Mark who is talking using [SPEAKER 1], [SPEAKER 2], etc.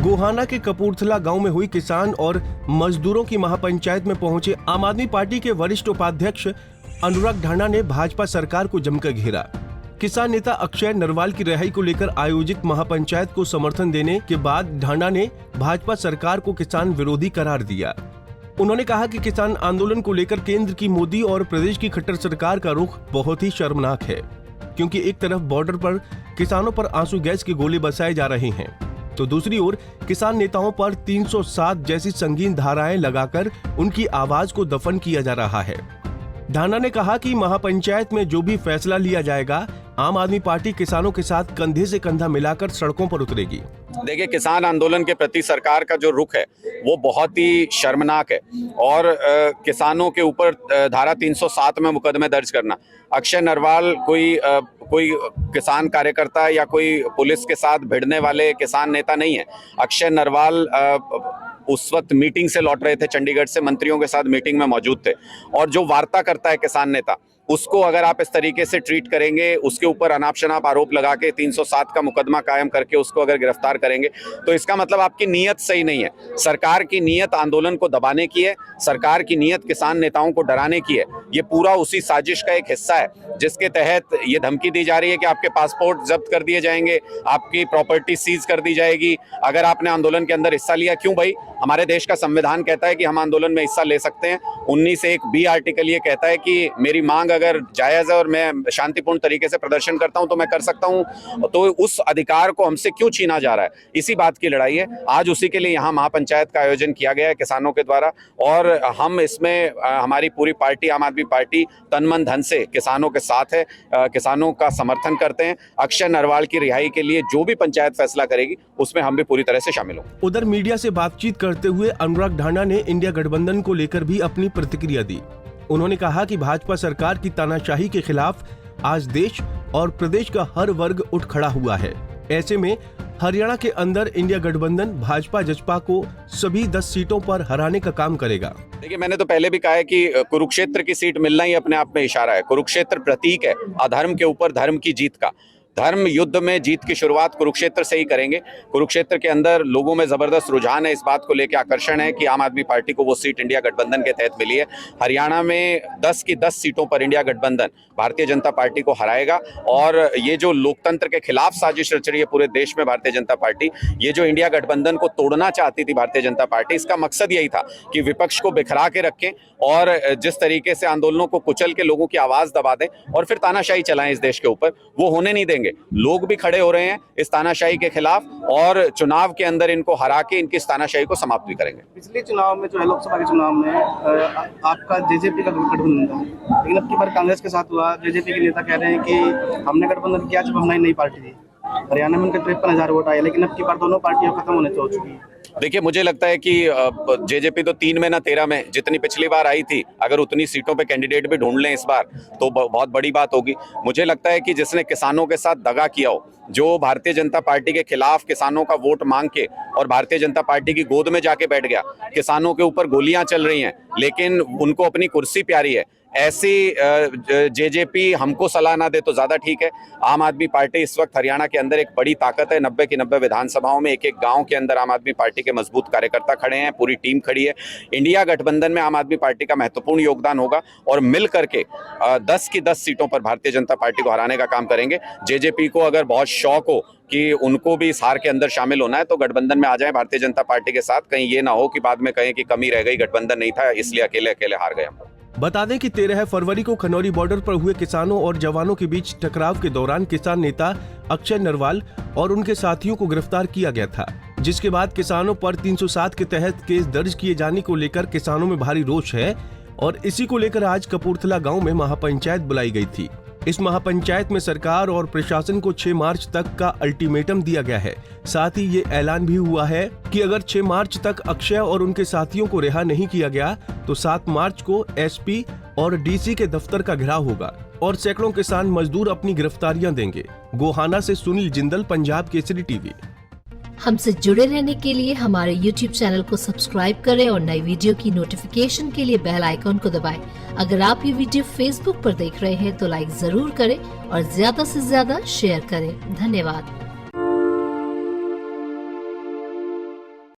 [SPEAKER 1] गोहाना के कपूरथला गांव में हुई किसान और मजदूरों की महापंचायत में पहुंचे आम आदमी पार्टी के वरिष्ठ उपाध्यक्ष अनुराग ढांडा ने भाजपा सरकार को जमकर घेरा। किसान नेता अक्षय नरवाल की रिहाई को लेकर आयोजित महापंचायत को समर्थन देने के बाद ढांडा ने भाजपा सरकार को किसान विरोधी करार दिया। उन्होंने कहा कि किसान आंदोलन को लेकर केंद्र की मोदी और प्रदेश की खट्टर सरकार का रुख बहुत ही शर्मनाक है, क्योंकि एक तरफ बॉर्डर पर किसानों पर आंसू गैस के गोले बरसाए जा रहे हैं, तो दूसरी ओर किसान नेताओं पर 307 जैसी संगीन धाराएं लगाकर उनकी आवाज को दफन किया जा रहा है। ढांडा ने कहा कि महापंचायत में जो भी फैसला लिया जाएगा, आम आदमी पार्टी किसानों के साथ कंधे से कंधा मिलाकर सड़कों पर उतरेगी।
[SPEAKER 2] देखिए, किसान आंदोलन के प्रति सरकार का जो रुख है वो बहुत ही शर्मनाक है और किसानों के ऊपर धारा 307 में मुकदमे दर्ज करना, अक्षय नरवाल कोई किसान कार्यकर्ता या कोई पुलिस के साथ भिड़ने वाले किसान नेता नहीं है। अक्षय नरवाल उस वक्त मीटिंग से लौट रहे थे, चंडीगढ़ से मंत्रियों के साथ मीटिंग में मौजूद थे, और जो वार्ता करता है किसान नेता, उसको अगर आप इस तरीके से ट्रीट करेंगे, उसके ऊपर अनाप शनाप आरोप लगा के 307 का मुकदमा कायम करके उसको अगर गिरफ्तार करेंगे, तो इसका मतलब आपकी नीयत सही नहीं है। सरकार की नीयत आंदोलन को दबाने की है, सरकार की नीयत किसान नेताओं को डराने की है। ये पूरा उसी साजिश का एक हिस्सा है जिसके तहत ये धमकी दी जा रही है कि आपके पासपोर्ट जब्त कर दिए जाएंगे, आपकी प्रॉपर्टी सीज कर दी जाएगी अगर आपने आंदोलन के अंदर हिस्सा लिया। क्यों भाई? हमारे देश का संविधान कहता है कि हम आंदोलन में हिस्सा ले सकते हैं। 19(1)(b) आर्टिकल ये कहता है कि मेरी मांग अगर जायज है और मैं शांतिपूर्ण तरीके से प्रदर्शन करता हूं तो मैं कर सकता हूं, तो उस अधिकार को हमसे क्यों छीना जा रहा है? इसी बात की लड़ाई है। आज उसी के लिए यहाँ महापंचायत का आयोजन किया गया है किसानों के द्वारा, और हम इसमें हमारी पूरी पार्टी आम आदमी पार्टी तन मन धन से किसानों के साथ है, किसानों का समर्थन करते हैं। अक्षय नरवाल की रिहाई के लिए जो भी पंचायत फैसला करेगी उसमें हम भी पूरी तरह से शामिल होंगे।
[SPEAKER 1] उधर मीडिया से बातचीत करते हुए अनुराग ढांडा ने इंडिया गठबंधन को लेकर भी अपनी प्रतिक्रिया दी। उन्होंने कहा कि भाजपा सरकार की तानाशाही के खिलाफ आज देश और प्रदेश का हर वर्ग उठ खड़ा हुआ है। ऐसे में हरियाणा के अंदर इंडिया गठबंधन भाजपा जसपा को सभी 10 सीटों पर हराने का काम करेगा।
[SPEAKER 2] देखिए, मैंने तो पहले भी कहा है कि कुरुक्षेत्र की सीट मिलना ही अपने आप में इशारा है। कुरुक्षेत्र प्रतीक है अधर्म के ऊपर धर्म की जीत का। धर्म युद्ध में जीत की शुरुआत कुरुक्षेत्र से ही करेंगे। कुरुक्षेत्र के अंदर लोगों में जबरदस्त रुझान है, इस बात को लेकर आकर्षण है कि आम आदमी पार्टी को वो सीट इंडिया गठबंधन के तहत मिली है। हरियाणा में 10 की 10 सीटों पर इंडिया गठबंधन भारतीय जनता पार्टी को हराएगा, और ये जो लोकतंत्र के खिलाफ साजिश रच रही है पूरे देश में भारतीय जनता पार्टी, ये जो इंडिया गठबंधन को तोड़ना चाहती थी भारतीय जनता पार्टी, इसका मकसद यही था कि विपक्ष को बिखरा के रखें और जिस तरीके से आंदोलनों को कुचल के लोगों की आवाज दबा दें और फिर तानाशाही चलाएं इस देश के ऊपर, वो होने नहीं देंगे। लोग भी खड़े हो रहे हैं इस तानाशाही के खिलाफ, और चुनाव के अंदर इनको हरा के इनकी इस तानाशाही को समाप्त भी करेंगे।
[SPEAKER 3] पिछले चुनाव में जो है, लोकसभा के चुनाव में आपका जेजेपी का गठबंधन था, लेकिन अब की बार कांग्रेस के साथ हुआ। जेजेपी के नेता कह रहे हैं कि हमने गठबंधन किया जब हमने नई पार्टी थी। हरियाणा में उनके 53,000 वोट आए, लेकिन अब की बार दोनों पार्टियां खत्म होने हो चुकी है।
[SPEAKER 2] देखिए, मुझे लगता है कि जेजेपी तो 3 में ना 13 में जितनी पिछली बार आई थी, अगर उतनी सीटों पे कैंडिडेट भी ढूंढ लें इस बार तो बहुत बड़ी बात होगी। मुझे लगता है कि जिसने किसानों के साथ दगा किया हो, जो भारतीय जनता पार्टी के खिलाफ किसानों का वोट मांग के और भारतीय जनता पार्टी की गोद में जाके बैठ गया, किसानों के ऊपर गोलियां चल रही हैं लेकिन उनको अपनी कुर्सी प्यारी है, ऐसी जेजेपी हमको सलाह ना दे तो ज्यादा ठीक है। आम आदमी पार्टी इस वक्त हरियाणा के अंदर एक बड़ी ताकत है। 90 की 90 विधानसभाओं में एक एक गांव के अंदर आम आदमी पार्टी के मजबूत कार्यकर्ता खड़े हैं, पूरी टीम खड़ी है। इंडिया गठबंधन में आम आदमी पार्टी का महत्वपूर्ण योगदान होगा और मिल करके 10 की 10 सीटों पर भारतीय जनता पार्टी को हराने का काम करेंगे। जेजेपी को अगर बहुत शौक हो कि उनको भी इस हार के अंदर शामिल होना है तो गठबंधन में आ जाए भारतीय जनता पार्टी के साथ। कहीं ये ना हो कि बाद में कहें कि कमी रह गई, गठबंधन नहीं था इसलिए अकेले अकेले हार गए हम।
[SPEAKER 1] बता दें कि 13 फरवरी को खनौरी बॉर्डर पर हुए किसानों और जवानों के बीच टकराव के दौरान किसान नेता अक्षय नरवाल और उनके साथियों को गिरफ्तार किया गया था, जिसके बाद किसानों पर 307 के तहत केस दर्ज किए जाने को लेकर किसानों में भारी रोष है, और इसी को लेकर आज कपूरथला गांव में महापंचायत बुलाई गई थी। इस महापंचायत में सरकार और प्रशासन को 6 मार्च तक का अल्टीमेटम दिया गया है। साथ ही ये ऐलान भी हुआ है कि अगर 6 मार्च तक अक्षय और उनके साथियों को रिहा नहीं किया गया तो 7 मार्च को एसपी और डीसी के दफ्तर का घेराव होगा और सैकड़ों किसान मजदूर अपनी गिरफ्तारियां देंगे। गोहाना से सुनील जिंदल, पंजाब केसरी टीवी।
[SPEAKER 4] हमसे जुड़े रहने के लिए हमारे YouTube चैनल को सब्सक्राइब करें और नई वीडियो की नोटिफिकेशन के लिए बेल आइकॉन को दबाएं। अगर आप ये वीडियो Facebook पर देख रहे हैं तो लाइक जरूर करें और ज्यादा से ज्यादा शेयर करें। धन्यवाद।